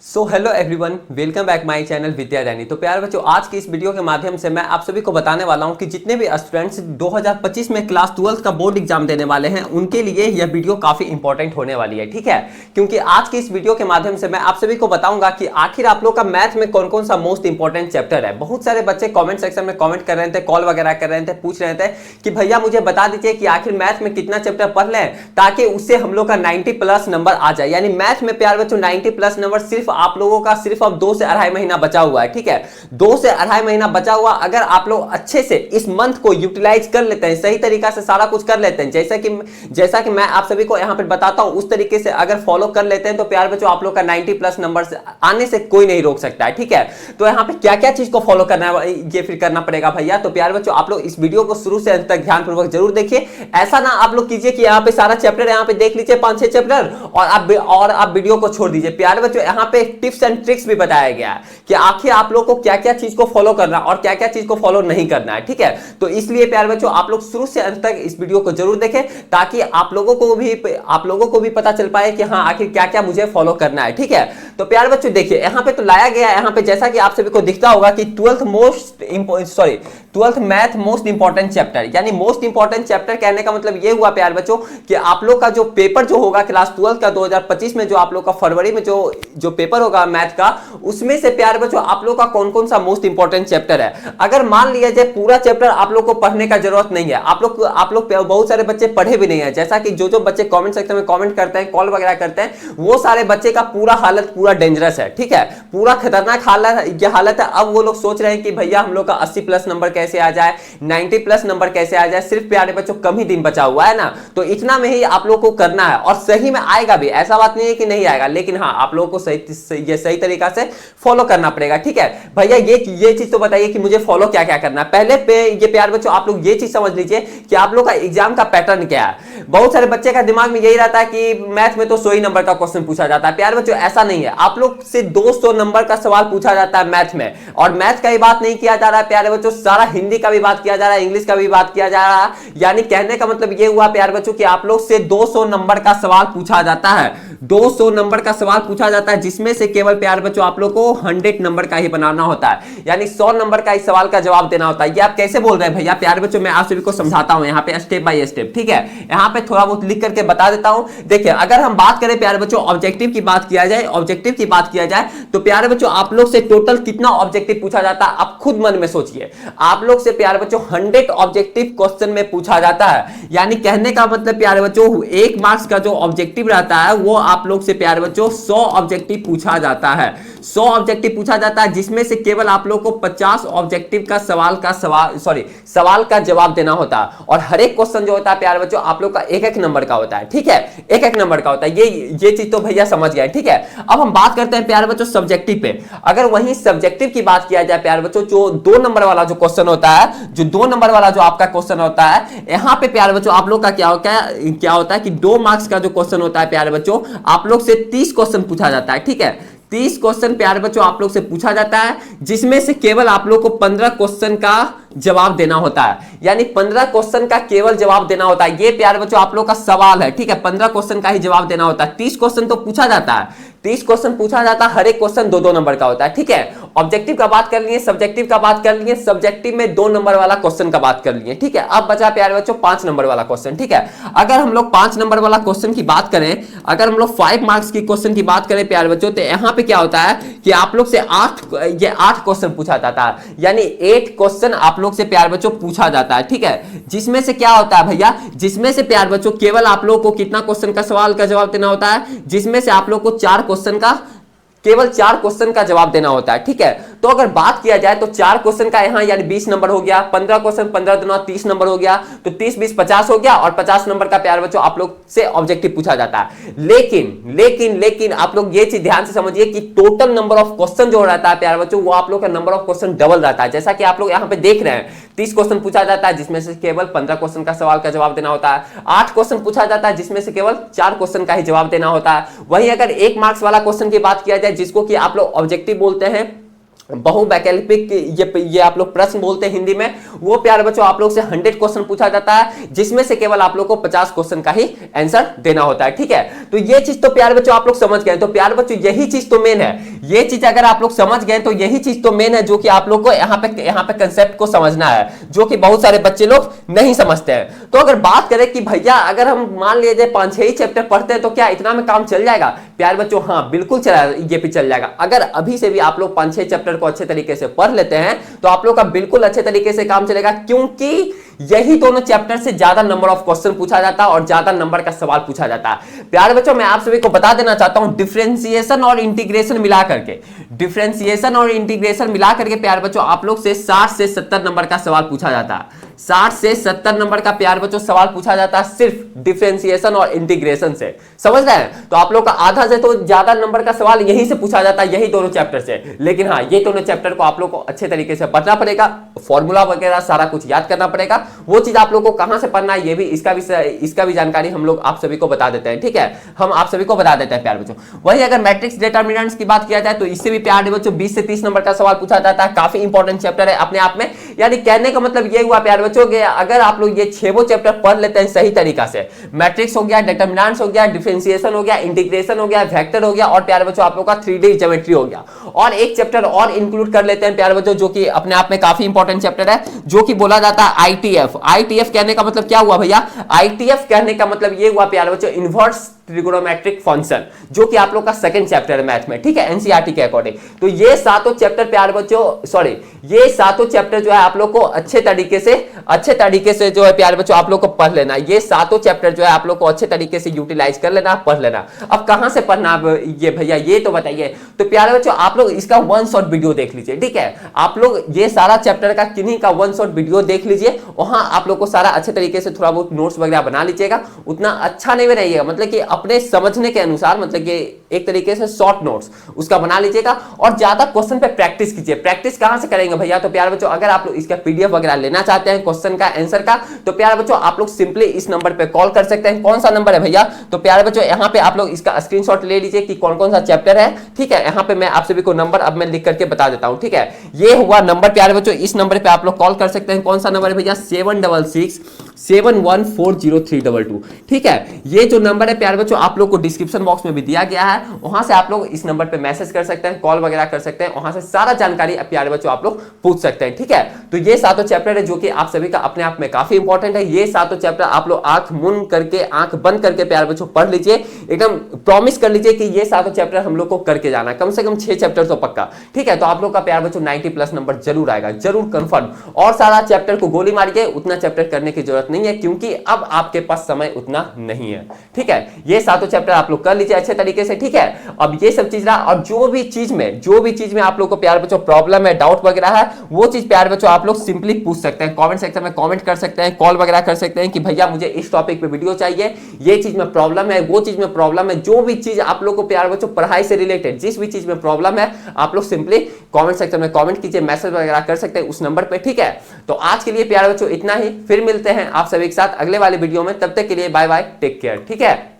So hello everyone, welcome back my channel Vidya Raini. तो प्यारे बच्चों, आज की इस वीडियो के माध्यम से मैं आप सभी को बताने वाला हूं कि जितने भी स्टूडेंट्स 2025 में क्लास 12 का बोर्ड एग्जाम देने वाले हैं उनके लिए यह वीडियो काफी इंपॉर्टेंट होने वाली है। ठीक है, क्योंकि आज की इस वीडियो के माध्यम से मैं आप सभी को बताऊंगा कि आखिर आप लोग का मैथ में कौन कौन सा मोस्ट इंपॉर्टेंट चैप्टर है। बहुत सारे बच्चे कॉमेंट सेक्शन में कॉमेंट कर रहे थे, कॉल वगैरह कर रहे थे, पूछ रहे थे कि भैया मुझे बता दीजिए कि आखिर मैथ में कितना चैप्टर पढ़ लें ताकि उससे हम लोग का 90 प्लस नंबर आ जाए। यानी मैथ में प्यारे बच्चों 90 प्लस नंबर सिर्फ आप लोगों का सिर्फ अब 2 से अढ़ाई महीना बचा हुआ है। ठीक है, 2 से अढ़ाई महीना बचा हुआ, अगर आप लोग अच्छे से इस मंथ को यूटिलाइज कर लेते हैं, सही तरीका से सारा कुछ कर लेते हैं, जैसा कि मैं आप सभी को यहां पर बताता हूं, उस तरीके से अगर फॉलो कर लेते हैं तो प्यार बच्चों आप लोग का 90 प्लस नंबर से आने से कोई नहीं रोक सकता है। ठीक है, तो यहां पे क्या क्या चीज को फॉलो करना है ये फिर करना पड़ेगा भैया। तो प्यार बच्चों आप लोग इस वीडियो को शुरू से अंत तक ध्यानपूर्वक जरूर देखिए। ऐसा ना आप लोग कीजिए कि यहां पे सारा चैप्टर यहां पे देख लीजिए 5-6 चैप्टर और आप वीडियो को छोड़ दीजिए। प्यार बच्चों यहां पे टिप्स एंड ट्रिक्स भी बताया गया है कि आखिर आप लोग को क्या क्या चीज को फॉलो करना और क्या क्या चीज को फॉलो नहीं करना है। ठीक है, तो इसलिए प्यार बच्चों आप लोग शुरू से अंत तक इस वीडियो को जरूर देखें ताकि आप लोगों को भी पता चल पाए कि हाँ आखिर क्या क्या मुझे फॉलो करना है। ठीक है, तो प्यार बच्चों देखिए यहां पे तो लाया गया है, यहां पे जैसा कि आप सभी को दिखता होगा कि 12th math most important chapter, यानी मोस्ट इंपॉर्टेंट चैप्टर कहने का मतलब ये हुआ प्यार बच्चों कि आप लोग का जो पेपर जो होगा क्लास 12 का 2025 में, जो आप लोग का फरवरी में जो पेपर होगा मैथ का, उसमें से प्यार बच्चों आप लोग का कौन कौन सा मोस्ट इंपॉर्टेंट चैप्टर है। अगर मान लिया जाए पूरा चैप्टर आप लोग को पढ़ने का जरूरत नहीं है, आप लोग बहुत सारे बच्चे पढ़े भी नहीं है, जैसा कि जो बच्चे कमेंट सेक्शन में कमेंट करते हैं, कॉल वगैरह करते हैं, वो सारे बच्चे का पूरा हालत पूरा डेंजरस है। ठीक है, पूरा खतरनाक हालत है। अब वो लोग सोच रहे हैं कि भैया हम लोग का 80 प्लस नंबर कैसे आ जाए, 90 प्लस नंबर कैसे आ जाए। सिर्फ प्यारे बच्चों कम ही दिन बचा हुआ है ना, तो इतना में ही आप लोग को करना है और सही में आएगा भी, ऐसा बात नहीं है कि नहीं आएगा, लेकिन हाँ आप लोगों को सही तरीका से फॉलो करना पड़ेगा। ठीक है भैया, ये चीज तो बताइए कि मुझे फॉलो क्या क्या करना है। पहले पे ये प्यार बच्चों आप लोग ये चीज समझ लीजिए कि आप लोग का एग्जाम का पैटर्न क्या है। बहुत सारे बच्चे का दिमाग में यही रहता है कि मैथ में तो 100 ही नंबर का क्वेश्चन पूछा जाता है। प्यार बच्चों ऐसा नहीं है, आप लोग से 200 नंबर का सवाल पूछा जाता है मैथ में, और मैथ का ही बात नहीं किया जा रहा है प्यारे बच्चों, सारा हिंदी का भी बात किया जा रहा है, इंग्लिश का भी बात किया जा रहा है। यानी कहने का मतलब ये हुआ प्यारे बच्चों कि आप लोग से 200 नंबर का सवाल पूछा जाता है, 200 नंबर का सवाल पूछा जाता है, जिसमें से केवल प्यारे बच्चों आप लोग को 100 नंबर का ही बनाना होता है, यानी 100 नंबर का इस सवाल का जवाब देना होता है। ये आप कैसे बोल रहे हैं भैया? प्यारे बच्चों मैं आप सभी को समझाता हूं यहाँ पे स्टेप बाय स्टेप। ठीक है, यहाँ पे थोड़ा बहुत लिख करके बता देता हूं। देखिए अगर हम बात करें प्यारे बच्चों ऑब्जेक्टिव की बात किया जाए तो प्यारे बच्चों आप लोग से टोटल कितना ऑब्जेक्टिव पूछा जाता है आप खुद मन में सोचिए। आप लोग से प्यारे बच्चों 100 ऑब्जेक्टिव क्वेश्चन में पूछा जाता है, यानी कहने का मतलब प्यारे बच्चों 1 मार्क्स का जो ऑब्जेक्टिव रहता है वो आप लोग से प्यारे बच्चों 100 ऑब्जेक्टिव पूछा जाता है, 100 ऑब्जेक्टिव पूछा जाता है, जिसमें से केवल आप लोग को 50 ऑब्जेक्टिव का सवाल का जवाब देना होता है। और हर एक क्वेश्चन जो होता है प्यारे बच्चों आप लोग का 1-1 नंबर का होता है। ठीक है, 1-1 नंबर का होता है। ये चीज तो भैया समझ गए। ठीक है, अब हम बात करते हैं प्यारे बच्चों सब्जेक्टिव पे। अगर वहीं सब्जेक्टिव की बात किया जाए प्यारे बच्चों, जो 2 नंबर वाला जो क्वेश्चन होता है, जो 2 नंबर वाला जो आपका क्वेश्चन होता है, यहां पे प्यारे बच्चों आप लोग का क्या होता है कि 2 मार्क्स का जो क्वेश्चन होता है प्यारे बच्चों आप लोग से 30 क्वेश्चन पूछा जाता है। ठीक है, 30 क्वेश्चन प्यारे बच्चों आप लोग से पूछा जाता है, जिसमें से केवल आप लोग को 15 क्वेश्चन का जवाब देना होता है, यानी 15 क्वेश्चन का केवल जवाब देना होता है। ये प्यारे बच्चों आप लोग का सवाल है। ठीक है, 15 क्वेश्चन का ही जवाब देना होता है। 30 क्वेश्चन तो पूछा जाता है, 30 क्वेश्चन पूछा जाता है, हर एक क्वेश्चन 2-2 नंबर का होता है। ठीक है, ऑब्जेक्टिव का बात कर लिए, सब्जेक्टिव का बात कर लिए, सब्जेक्टिव में 2 नंबर वाला क्वेश्चन का बात कर लिए। ठीक है, अब बचा प्यारे बच्चों 5 नंबर वाला क्वेश्चन। ठीक है, अगर हम लोग 5 नंबर वाला क्वेश्चन की बात करें, अगर हम लोग 5 मार्क्स की क्वेश्चन की बात करें प्यारे बच्चों, तो यहां पे क्या होता है कि आप लोग से 8 क्वेश्चन पूछा जाता है, यानी 8 क्वेश्चन आप लोग से प्यारे बच्चों पूछा जाता है। ठीक है, जिसमें से क्या होता है भैया, जिसमें से प्यारे बच्चों केवल आप लोग को कितना क्वेश्चन का सवाल का जवाब देना होता है, जिसमें से आप लोग को 4 क्वेश्चन का केवल 4 क्वेश्चन का जवाब देना होता है। ठीक है, तो अगर बात किया जाए तो 4 क्वेश्चन का यहां यानी 20 नंबर हो गया, 15 क्वेश्चन 15 दूना 30 नंबर हो गया, तो 30-20 50 हो गया, और 50 नंबर का प्यारे बच्चों आप लोग से ऑब्जेक्टिव पूछा जाता है। लेकिन आप लोग ये चीज ध्यान से समझिए कि टोटल नंबर ऑफ क्वेश्चन जो रहता है प्यारे बच्चों वो आप लोग का नंबर ऑफ क्वेश्चन डबल रहता है। जैसा कि आप लोग यहां पे देख रहे हैं 30 क्वेश्चन पूछा जाता है, जिसमें से केवल 15 क्वेश्चन का सवाल का जवाब देना होता है, 8 क्वेश्चन पूछा जाता है, जिसमें से केवल 4 क्वेश्चन का ही जवाब देना होता है। वहीं अगर 1 मार्क्स वाला क्वेश्चन की बात किया जाए, जिसको कि आप लोग ऑब्जेक्टिव बोलते हैं, बहुवैकल्पिक ये आप लोग प्रश्न बोलते हैं हिंदी में, वो प्यारे बच्चों आप लोग से 100 क्वेश्चन पूछा जाता है, जिसमें से केवल आप लोग को 50 क्वेश्चन का ही आंसर देना होता है। ठीक है, तो ये चीज तो प्यारे बच्चों आप लोग समझ गए। तो प्यारे बच्चों यही चीज तो मेन है, ये चीज अगर आप लोग समझ गए तो यही चीज तो मेन है जो कि आप लोग को यहाँ पे कंसेप्ट को समझना है, जो कि बहुत सारे बच्चे लोग नहीं समझते हैं। तो अगर बात करें कि भैया अगर हम मान लीजिए 5-6 ही चैप्टर पढ़ते हैं तो क्या इतना में काम चल जाएगा प्यारे बच्चों? हाँ बिल्कुल ये भी चल जाएगा। अगर अभी से भी आप लोग 5-6 चैप्टर को अच्छे तरीके से पढ़ लेते हैं तो आप लोग का बिल्कुल अच्छे तरीके से काम चलेगा, क्योंकि यही दोनों चैप्टर से ज्यादा नंबर ऑफ क्वेश्चन पूछा जाता है और ज्यादा नंबर का सवाल पूछा जाता है। प्यारे बच्चों मैं आप सभी को बता देना चाहता हूं, डिफरेंशिएशन और इंटीग्रेशन मिला करके प्यारे बच्चों आप लोग से 60 से 70 नंबर का सवाल पूछा जाता है। 60 से 70 नंबर का प्यारे बच्चों सवाल पूछा जाता है सिर्फ डिफरेंशिएशन और इंटीग्रेशन से, समझ रहे हैं? तो आप लोग का आधा से तो ज्यादा नंबर का सवाल यहीं से पूछा जाता है, यही दोनों चैप्टर से। लेकिन हाँ ये दोनों चैप्टर को आप लोग को अच्छे तरीके से पढ़ना पड़ेगा, फॉर्मूला वगैरह सारा कुछ याद करना पड़ेगा। वो चीज आप लोग को कहां से पढ़ना है ये भी इसका भी जानकारी हम लोग आप सभी को बता देते हैं, ठीक है? हम आप सभी को बता देते हैं प्यारे बच्चों। वही अगर मैट्रिक्स डिटरमिनेंट्स की बात किया जाए तो इससे भी प्यारे बच्चों 20 से 30 नंबर का सवाल पूछा जाता है। काफी इंपॉर्टेंट चैप्टर है अपने आप में। यानी कहने का मतलब ये हुआ प्यारे बच्चों कि अगर आप लोग ये 6 चैप्टर पढ़ लेते हैं सही तरीका से, मैट्रिक्स हो गया, डिटरमिनेंट्स हो गया, डिफरेंशिएशन हो गया, इंटीग्रेशन हो गया, वेक्टर हो गया और प्यारे बच्चों आप लोग का 3D ज्योमेट्री हो गया, और एक चैप्टर और इंक्लूड कर लेते हैं प्यारे बच्चों जो कि अपने आप में काफी इंपॉर्टेंट चैप्टर है, जो कि बोला जाता है आईटीएफ। आईटीएफ कहने का मतलब क्या हुआ भैया? आईटीएफ कहने का मतलब ये हुआ प्यारे बच्चों इन्वर्स ट्रिगोनोमेट्रिक फंक्शन, जो कि आप लोग का सेकंड चैप्टर है मैथ में, ठीक है, एनसीईआरटी के अकॉर्डिंग। तो ये सातों चैप्टर प्यारे बच्चों ये सातों चैप्टर जो है आप लोग को अच्छे तरीके से जो है प्यारे बच्चों आप लोग को पढ़ लेना। ये सातों चैप्टर जो है आप लोग को अच्छे तरीके से यूटिलाइज कर लेना, पढ़ लेना। अब कहां से पढ़ना ये भैया ये तो बताइए। तो प्यारे बच्चों आप लोग इसका 1 शॉट वीडियो देख लीजिए, ठीक है? आप लोग ये सारा चैप्टर का किन्हीं का 1 शॉट वीडियो देख लीजिए, वहां आप लोग को सारा अच्छे तरीके से थोड़ा बहुत नोट्स वगैरह बना लीजिएगा। उतना अच्छा नहीं बनाइएगा, मतलब कि अपने समझने के अनुसार, मतलब कि एक तरीके से शॉर्ट नोट्स उसका बना लीजिएगा और ज्यादा क्वेश्चन पे प्रैक्टिस कीजिए। प्रैक्टिस कहां से करेंगे भैया? तो प्यारे बच्चों अगर आप लोग इसका पीडीएफ वगैरह लेना चाहते हैं क्वेश्चन का आंसर का, तो प्यारे बच्चों आप लोग सिंपली इस नंबर पे कॉल कर सकते हैं। कौन सा नंबर है भैया? तो प्यारे बच्चों यहां पे आप लोग इसका स्क्रीनशॉट ले लीजिए कि कौन कौन सा चैप्टर है, ठीक है? यहां पे मैं आप सभी को नंबर अब मैं लिख करके बता देता हूं, ठीक है? ये हुआ नंबर प्यारे बच्चों, इस नंबर पे आप लोग कॉल कर सकते हैं। कौन सा नंबर है भैया? 7667140322, ठीक है? ये जो नंबर है प्यारे बच्चों आप लोग को डिस्क्रिप्शन बॉक्स में भी दिया गया है, वहां से आप लोग इस नंबर पे मैसेज कर सकते हैं, कॉल वगैरह कर सकते हैं, वहां से सारा जानकारी प्यारे बच्चों आप लोग पूछ सकते हैं, ठीक है? तो ये सातों चैप्टर है जो कि आप सभी का अपने आप में काफी इंपॉर्टेंट है। ये सातों चैप्टर आप लोग आंख मूंद करके, आंख बंद करके प्यारे बच्चों पढ़ लीजिए। एकदम प्रॉमिस कर लीजिए कि ये सातों चैप्टर हम लोग को करके जाना है, कम से कम 6 चैप्टर तो पक्का, ठीक है? तो आप लोग का प्यारे बच्चों 90+ नंबर जरूर आएगा, जरूर कंफर्म। और सारा चैप्टर को गोली मारिए, उतना चैप्टर करने की जरूरत नहीं है, क्योंकि अब आपके पास समय उतना नहीं है, ठीक है? ये सातों चैप्टर आप लोग कर लीजिए अच्छे तरीके से, ठीक है? अब ये सब चीज रहा, और जो भी चीज में आप लोग को प्यारे बच्चों प्रॉब्लम है, डाउट वगैरह है, वो चीज प्यारे बच्चों आप लोग सिंपली पूछ सकते हैं, कमेंट सेक्शन में कमेंट कर सकते हैं, कॉल वगैरह कर सकते हैं कि भैया मुझे इस टॉपिक पे वीडियो चाहिए, ये चीज में प्रॉब्लम है, वो चीज में प्रॉब्लम है। जो भी चीज आप लोग को प्यारे बच्चों पढ़ाई से रिलेटेड जिस भी चीज में प्रॉब्लम है, आप लोग सिंपली कमेंट सेक्शन में कमेंट कीजिए, मैसेज वगैरह कर सकते हैं उस नंबर पे, ठीक है? तो आज के लिए प्यारे बच्चों इतना ही, फिर मिलते हैं आप सभी के साथ अगले वाले वीडियो में। तब तक के लिए बाय बाय, टेक केयर, ठीक है?